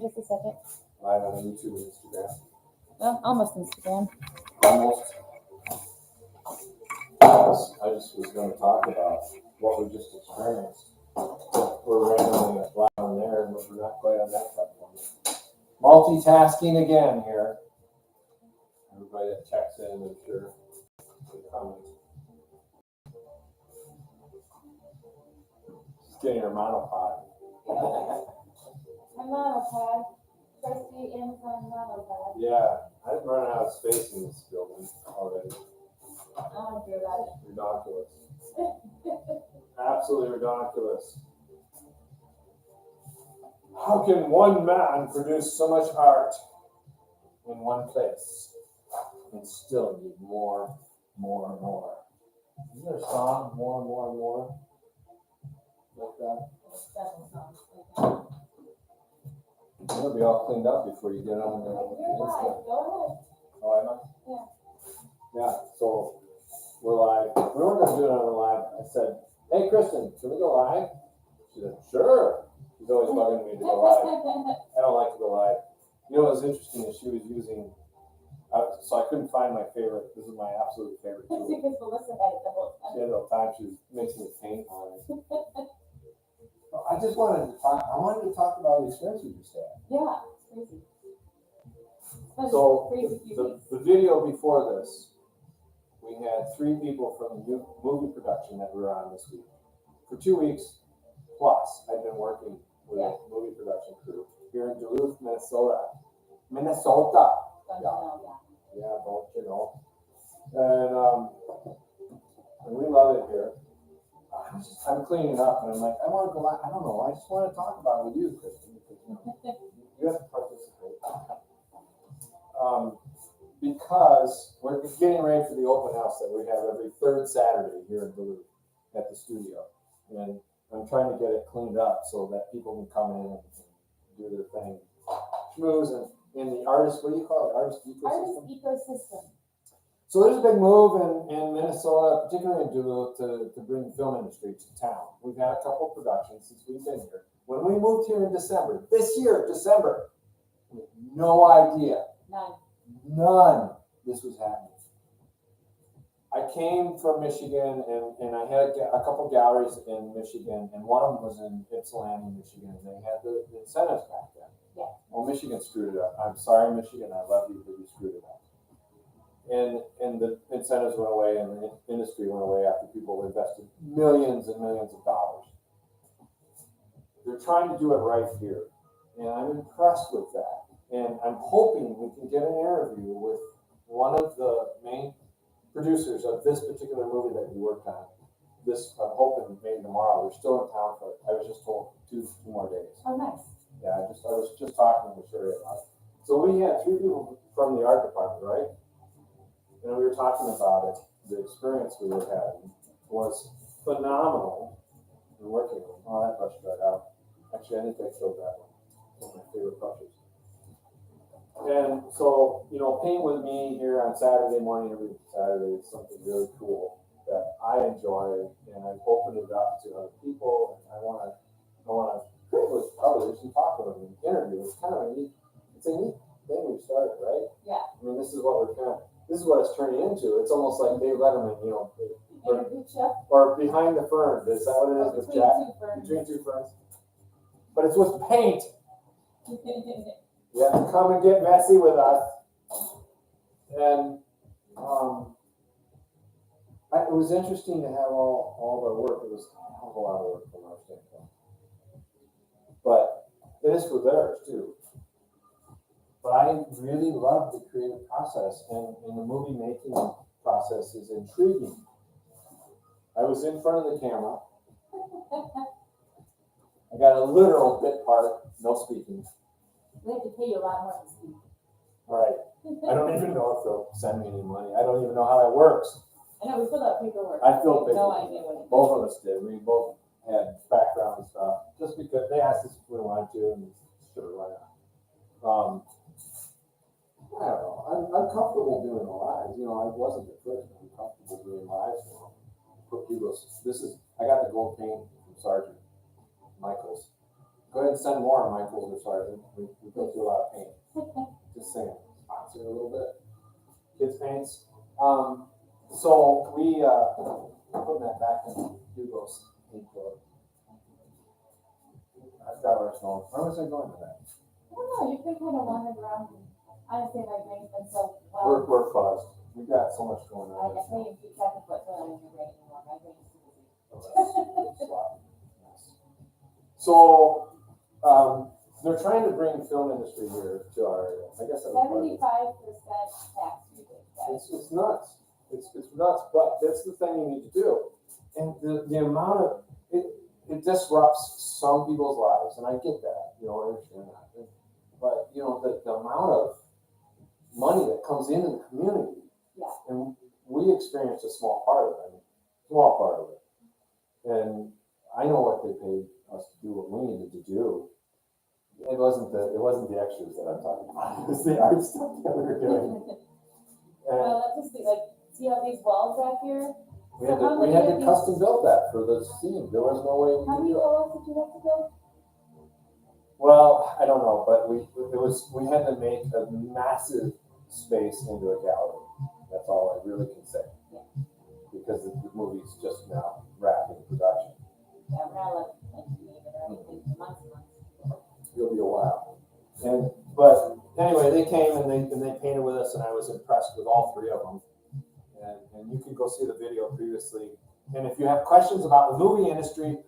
just a second. Live on YouTube and Instagram. Well, almost Instagram. Almost. I just was going to talk about what we just experienced. We're randomly live on there, and we're not quite on that platform. Multitasking again here. Everybody that checks in, I'm sure, will comment. Just getting her monopod. My monopod. Trusty Amazon monopod. Yeah, I'm running out of space in this building already. Oh, dear God. Ridiculous. Absolutely ridiculous. How can one man produce so much art in one place and still need more? Isn't there a song, more? Like that? It'll be all cleaned up before you get on the Instagram. Go Oh, I know? Yeah, so we're live. We weren't going to do another live. I said, hey, Kristen, can we go live? She said, sure. She's always bugging me to go live. I don't like to go live. You know what was interesting is she was using, so I couldn't find my favorite. This is my absolute favorite tool. Because Melissa had it the whole time. She had the whole time. She was mixing the paint on it. I just wanted to talk. I wanted to talk about the experience we just had. Yeah, it's crazy. So Crazy few weeks. the video before this, we had 3 people from the movie production that we were on this week. For 2 weeks plus, I've been working with a movie production crew here in Duluth, Minnesota. Don't you know, Yeah, don't you know? And we love it here. I'm cleaning up, and I'm like, I want to go out. I don't know. I just want to talk about it with you, Kristen, because you have to participate. Because we're getting ready for the open house that we have every 3rd Saturday here in Duluth at the studio, and I'm trying to get it cleaned up so that people can come in and do their thing, schmooze, and in the artist, what do you call it? Artist ecosystem. So there's a big move in Minnesota, particularly in Duluth, to bring the film industry to town. We've had a couple of productions since we've been here. When we moved here in December, this year, December, we had no idea. None this was happening. I came from Michigan, and I had a couple galleries in Michigan, and one of them was in Ypsilanti, Michigan, and they had the incentives back then. Yeah. Well, Michigan screwed it up. I'm sorry, Michigan, I love you, but you screwed it up. And the incentives went away, and the industry went away after people invested millions and millions of dollars. They're trying to do it right here, and I'm impressed with that. And I'm hoping we can get an interview with one of the main producers of this particular movie that we worked on. I'm hoping maybe tomorrow. We're still in town for it. I was just told two more days. Oh, nice. Yeah, I was just talking with Sherry about it. So we had 3 people from the art department, right? And we were talking about it. The experience we were having was phenomenal. We're working on. Oh, that brush dried out. Actually, I think I killed that one. One of my favorite brushes. And so, paint with me here on Saturday morning, every Saturday is something really cool that I enjoy, and I've opened it up to other people, and I want to create with others and talk with them and interview. It's kind of a neat thing we started, right? Yeah. I mean, this is what it's turning into. It's almost like Dave Letterman, or Behind the Fern. Is that what it is with Jack? Between two ferns. But it's with paint. You have to come and get messy with us. And it was interesting to have all of our work. It was a hell of a lot of work from our standpoint. But it is for theirs too. But I really love the creative process, and the movie making process is intriguing. I was in front of the camera. I got a literal bit part, no speaking. We have to pay you a lot more to speak. Right. I don't even know if they'll send me any money. I don't even know how that works. I know, we filled out paperwork. I filled No paperwork. idea what it is. Both of us did. We both had background stuff. Just because they asked us if we wanted to, and sure, why not? I don't know. I'm comfortable doing lives. I wasn't at first, but I'm comfortable doing lives now. Put people. I got the gold paint from Sergeant Michaels. Go ahead and send more, Michaels or Sergeant. We put Thanks. So we, putting that back in Hugo's intro. I forgot where I was going. Where was I going with that? I don't know, you've been kind of wandering around. Honestly, my brain's been so, We're fuzzed. We've got so much going I on. can't even keep track of what's going on in your brain anymore. My brain's too busy. So, they're trying to bring film industry here to our area. I guess that was part of it. 75% tax rebate, guys. It's nuts. It's nuts, but that's the thing you need to do. And the amount of, it disrupts some people's lives, and I get that, I understand that. But, the amount of money that comes into the community, Yeah. and we experienced a small part of it, And I know what they paid us to do what we needed to do. It wasn't the extras that I'm talking about. It was the art stuff that we were doing. And Well, let's just see how these walls back here? we had to custom build that for the scene. There was no way we How could many do it. walls did you have to build? Well, I don't know, but we had to make a massive space into a gallery. That's all I really can say. Yeah. Because the movie's just now wrapping production. Yeah, we're not like name it or anything, months and months. It'll be a while. But anyway, they came and they painted with us, and I was impressed with all three of them. And you can go see the video previously. And if you have questions about the movie industry,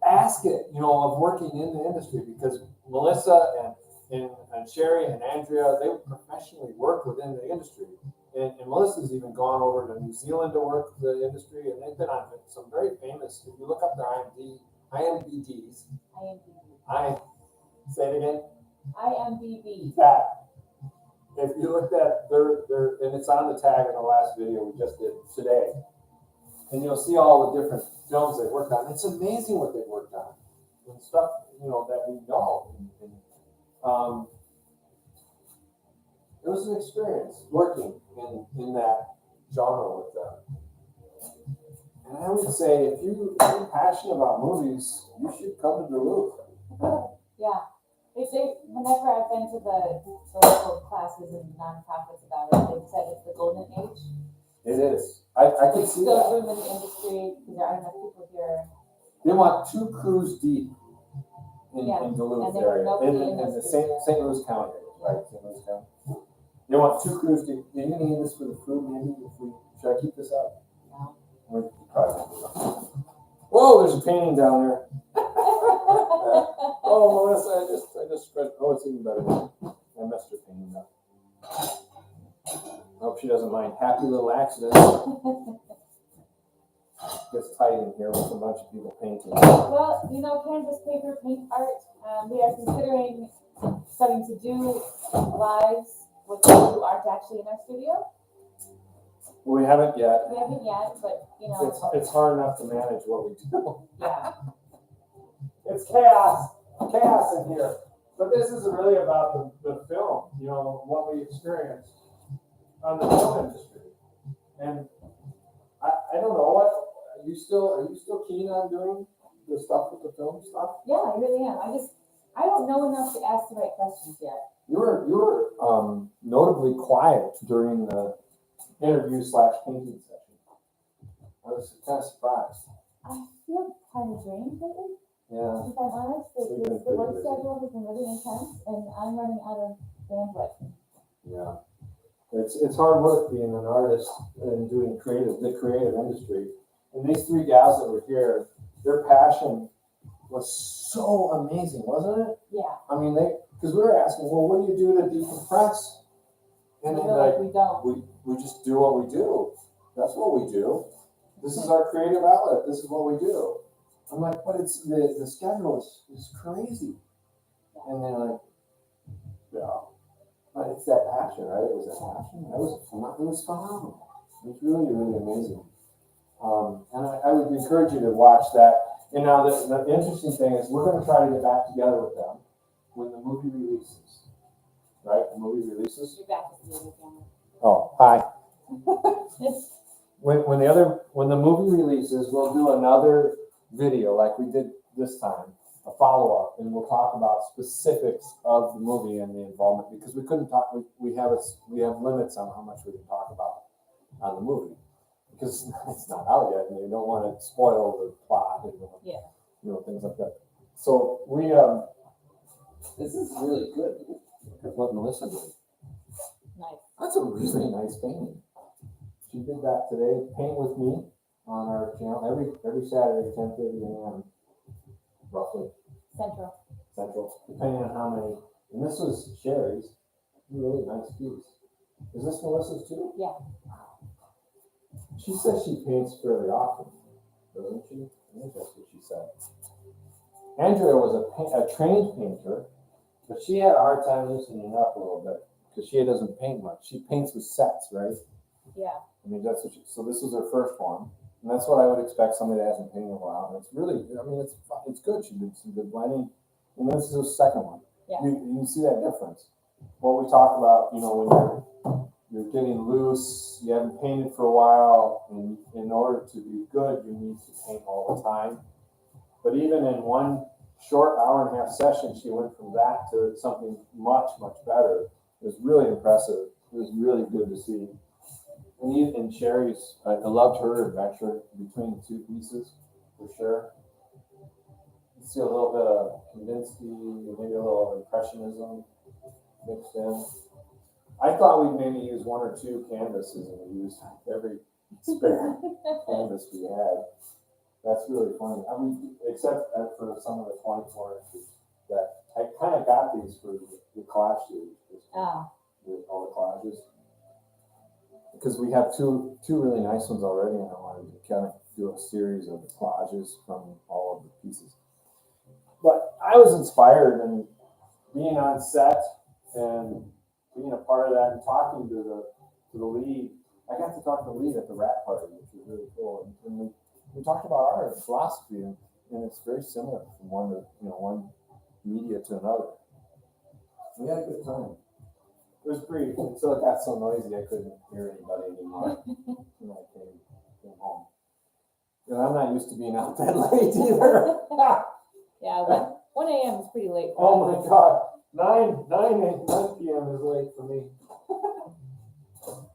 ask it, of working in the industry, because Melissa and Sherry and Andrea, they professionally work within the industry. And Melissa's even gone over to New Zealand to work with the industry, and they've been on some very famous, if you look up their IMDb's, say it again? IMDb. That. If you looked at their, and it's on the tag in the last video we just did today, and you'll see all the different films they worked on. It's amazing what they worked on, and stuff, that we know. It was an experience working in that genre with them. And I would say, if you're passionate about movies, you should come to Duluth. Yeah. Whenever I've been to the local classes and nonprofits about it, they've said it's the golden age. It is. I can see Still that. room in the industry, because there aren't enough people here. They want 2 crews deep in Duluth and there were area, nobody in in the those St. Louis County, right? St. Louis County. They want 2 crews deep. Are you gonna need this for the food, maybe? Should I keep this up? No. We're probably. Whoa, there's a painting down there. Oh, Melissa, I just spread. Oh, it's even better. I messed her painting up. Hope she doesn't mind. Happy little accident. Gets tight in here with a bunch of people painting. Well, canvas, paper, paint art, we are considering starting to do lives with people who aren't actually in our studio. We haven't yet. We haven't yet, but, It's hard enough to manage what we do. yeah. It's chaos in here. But this is really about the film, what we experienced on the film industry. And I don't know, are you still keen on doing the stuff with the film stuff? Yeah, I really am. I don't know enough to ask the right questions yet. You were notably quiet during the interview/painting session. I was kind of surprised. I feel kind of drained lately. Yeah. If I'm honest, the work schedule has been really intense, and I'm running out of bandwidth. Yeah. It's hard work being an artist and doing the creative industry. And these 3 gals that were here, their passion was so amazing, wasn't it? Yeah. I mean, because we were asking, well, what do you do to decompress? And then We don't. we just do what we do. That's what we do. This is our creative outlet. This is what we do. I'm like, but it's the schedule is crazy. And they're like, yeah. But it's that passion, right? It was that passion. It was phenomenal. It was really, really amazing. And I would encourage you to watch that. And now the interesting thing is we're going to try to get back together with them when the movie releases. Right? The movie releases. You're back to the other camera. Oh, hi. When the movie releases, we'll do another video like we did this time, a follow-up, and we'll talk about specifics of the movie and the involvement, because we couldn't talk. We have limits on how much we can talk about. on the movie. Because it's not out yet, and they don't want to spoil the plot and, Yeah. Things like that. So we, This is really good. what Melissa did. Nice. That's a really nice painting. She did that today, Paint With Me, on our channel, every Saturday, 10:30 a.m. roughly, Central. Central, depending on how many. And this was Sherry's, really nice piece. Is this Melissa's too? Yeah. She says she paints fairly often, doesn't she? I think that's what she said. Andrea was a trained painter, but she had a hard time loosening up a little bit because she doesn't paint much. She paints with sets, right? Yeah. I mean, that's what so this was her first one. And that's what I would expect somebody that hasn't painted in a while. And it's really, I mean, it's good. She did some good blending. And this is her second one. Yeah. You see that difference. What we talked about, when you're getting loose, you haven't painted for a while, and in order to be good, you need to paint all the time. But even in one short hour and a half session, she went from that to something much, much better. It was really impressive. It was really good to see. And Sherry's, I loved her adventure between the two pieces, for sure. You see a little bit of Kandinsky, maybe a little Impressionism mixed in. I thought we'd maybe use one or two canvases, and we used every spare canvas we had. That's really funny. I mean, except for some of the 24 inches that I kind of got these for the collage series, Oh. all the collages. Because we have two really nice ones already, and I wanted to kind of do a series of collages from all of the pieces. But I was inspired, and being on set and being a part of that and talking to the lead. I got to talk to the lead at the Rat Party, which was really cool. And we talked about art and philosophy, and it's very similar from one media to another. We had a good time. It was brief until it got so noisy I couldn't hear anybody anymore when I came home. And I'm not used to being out that late either. Yeah, 1 a.m. is pretty late. for Oh us. my God. 9 p.m. is late for me.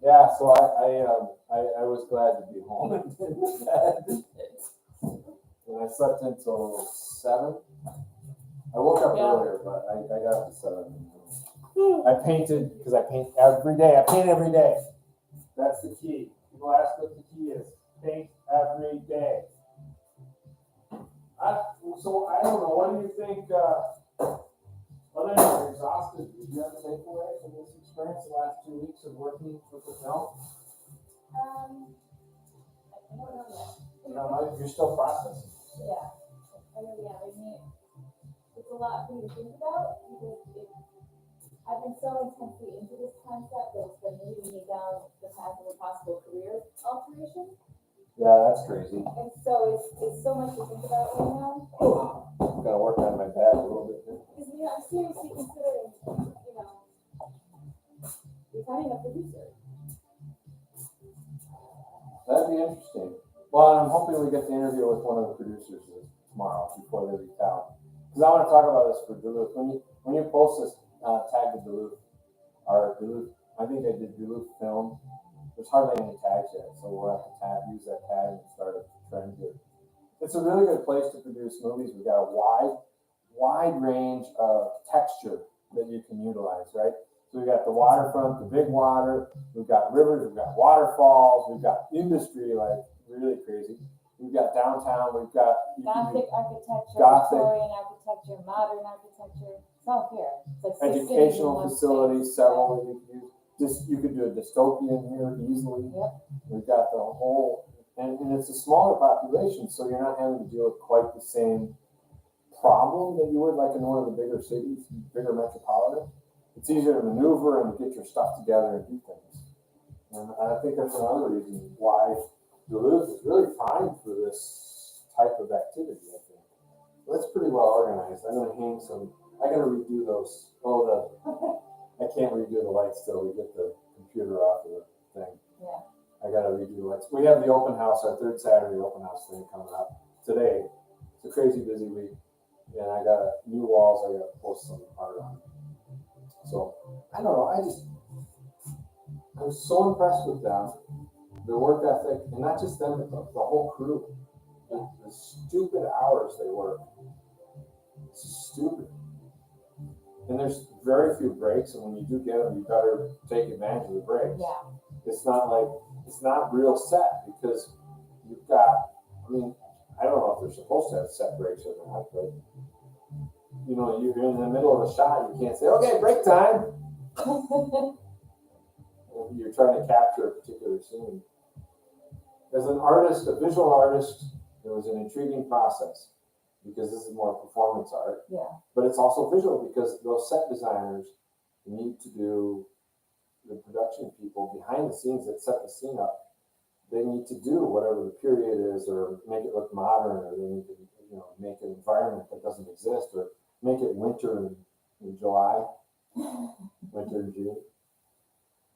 Yeah, so I was glad to be home and in bed. And I slept until 7. I woke up earlier, but I got up to 7. I painted because I paint every day. I paint every day. That's the key. People ask what the key is. Paint every day. So I don't know. What do you think? Other than you're exhausted, did you have a takeaway from this experience the last 2 weeks of working with the film? I don't know yet. You know, you're still processing. Yeah. I really am. I mean, it's a lot for me to think about because I've been so intensely into this concept that it's been leading me down the path of a possible career alteration. Yeah, that's crazy. And so it's so much to think about right now. Gotta work on my back a little bit. Because, I'm seriously considering, becoming a producer. That'd be interesting. Well, I'm hoping we get the interview with one of the producers tomorrow before they leave town. Because I want to talk about this for Duluth. When you post this, tag the Duluth, I think I did Duluth film. There's hardly any tags yet, so we'll have to use that tag and start a trend here. It's a really good place to produce movies. We've got a wide range of texture that you can utilize, right? So we've got the waterfront, the big water, we've got rivers, we've got waterfalls, we've got industry, like really crazy. We've got downtown, we've got Gothic architecture, Gothic. Victorian architecture, modern architecture. It's all here. It's like 6 cities in educational one facilities, space. several that you can use. You could do a dystopian here easily. Yep. We've got the whole, and it's a smaller population, so you're not having to deal with quite the same problem that you would like in one of the bigger cities, bigger metropolitan. It's easier to maneuver and get your stuff together and do things. And I think that's another reason why Duluth is really primed for this type of activity, I think. Well, that's pretty well organized. I'm gonna hang some, I gotta redo those. I can't redo the lights till we get the computer off of the thing. Yeah. I gotta redo the lights. We have the open house, our third Saturday open house thing coming up today. It's a crazy busy week. And I got new walls I gotta post some art on. So, I don't know, I was so impressed with them their work ethic, and not just them, but the whole crew. The stupid hours they work. It's stupid. And there's very few breaks, and when you do get them, you better take advantage of the breaks. Yeah. It's not real set because you've got, I mean, I don't know if they're supposed to have set breaks or not, but you know, you're in the middle of a shot, you can't say, okay, break time. You're trying to capture a particular scene. As an artist, a visual artist, it was an intriguing process because this is more performance art. Yeah. But it's also visual because those set designers need to do, the production people behind the scenes that set the scene up, they need to do whatever the period is, or make it look modern, or they need to, you know, make an environment that doesn't exist, or make it winter in July, winter in June.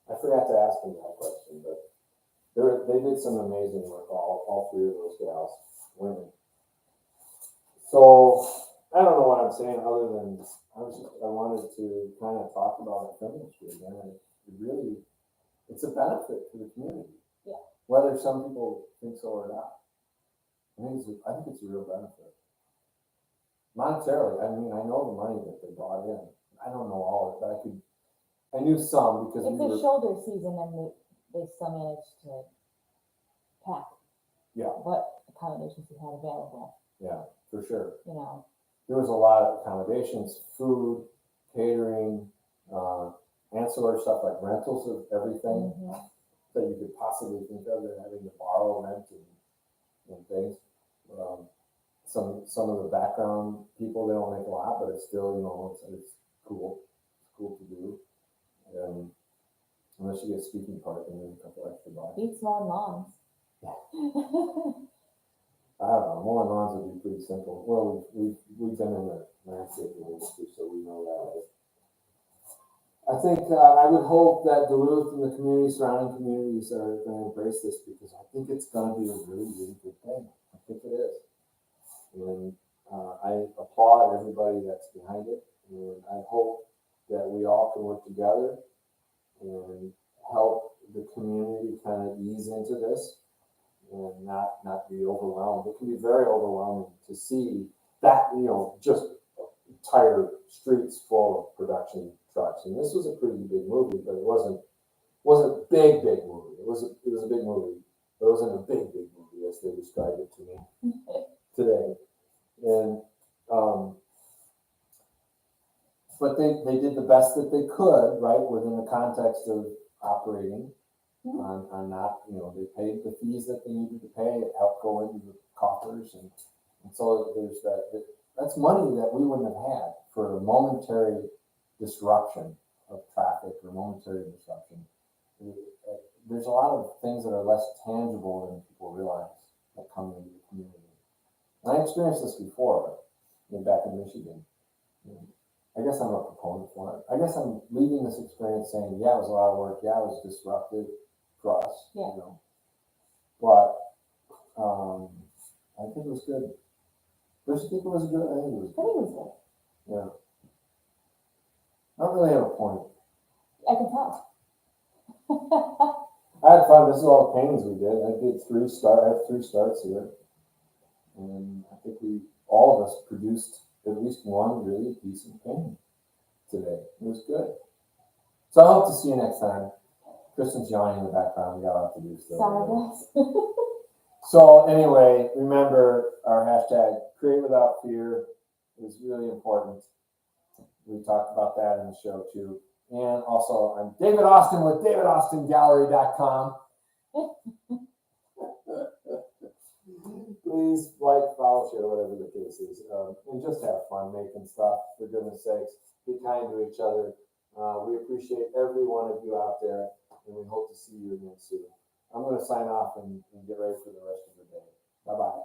I forgot to ask them that question, but they did some amazing work, all three of those gals, women. So I don't know what I'm saying other than I wanted to kind of talk about our film industry again. And it really, it's a benefit to the community. Yeah. Whether some people think so or not. I think it's a real benefit. Monetarily, I mean, I know the money that they brought in. I don't know all of it, but I knew some because It's a shoulder season and they still managed to pack. Yeah. What accommodations we had available, Yeah, for sure. you know. There was a lot of accommodations, food, catering, ancillary stuff like rentals of everything that you could possibly think of. They're having to borrow rent and things. Some of the background people, they don't make a lot, but it's still, you know, it's cool. It's cool to do. Unless you get a speaking part, then there's a couple extra bucks. Beats mowing lawns. I don't know. Mowing lawns would be pretty simple. Well, we've been in the landscape industry, so we know that. I think I would hope that Duluth and the surrounding communities are going to embrace this because I think it's going to be a really, really good thing. I think it is. And I applaud everybody that's behind it. And I hope that we all can work together and help the community kind of ease into this and not be overwhelmed. It can be very overwhelming to see that, you know, just entire streets full of production trucks. And this was a pretty big movie, but it wasn't big movie. It was a big movie, but it wasn't a big movie as they described it to me today. And but they did the best that they could, right, within the context of operating on not, you know, they paid the fees that they needed to pay. It helped go into the coffers, and so there's that's money that we wouldn't have had for a momentary disruption of traffic or momentary disruption. There's a lot of things that are less tangible than people realize that come into the community. And I experienced this before, back in Michigan. I guess I'm a proponent for it. I guess I'm leaving this experience saying, yeah, it was a lot of work. Yeah, it was disruptive for us, you know. But I think it was good. Don't you think it was good? I think it was good. I think it was good. Yeah. I don't really have a point. I can tell. I had fun. This is all the paintings we did. I have 3 starts here. And I think all of us produced at least one really decent painting today. It was good. So I hope to see you next time. Kristen's yawning in the background. We got a lot to do still. Sorry, guys. So anyway, remember our hashtag Create Without Fear is really important. We talked about that in the show too. And also I'm David Austin with davidaustingallery.com. Please like, follow, share, whatever the case is. And just have fun making stuff, for goodness sakes. Be kind to each other. We appreciate every one of you out there, and we hope to see you again soon. I'm going to sign off and get ready for the rest of the day. Bye-bye.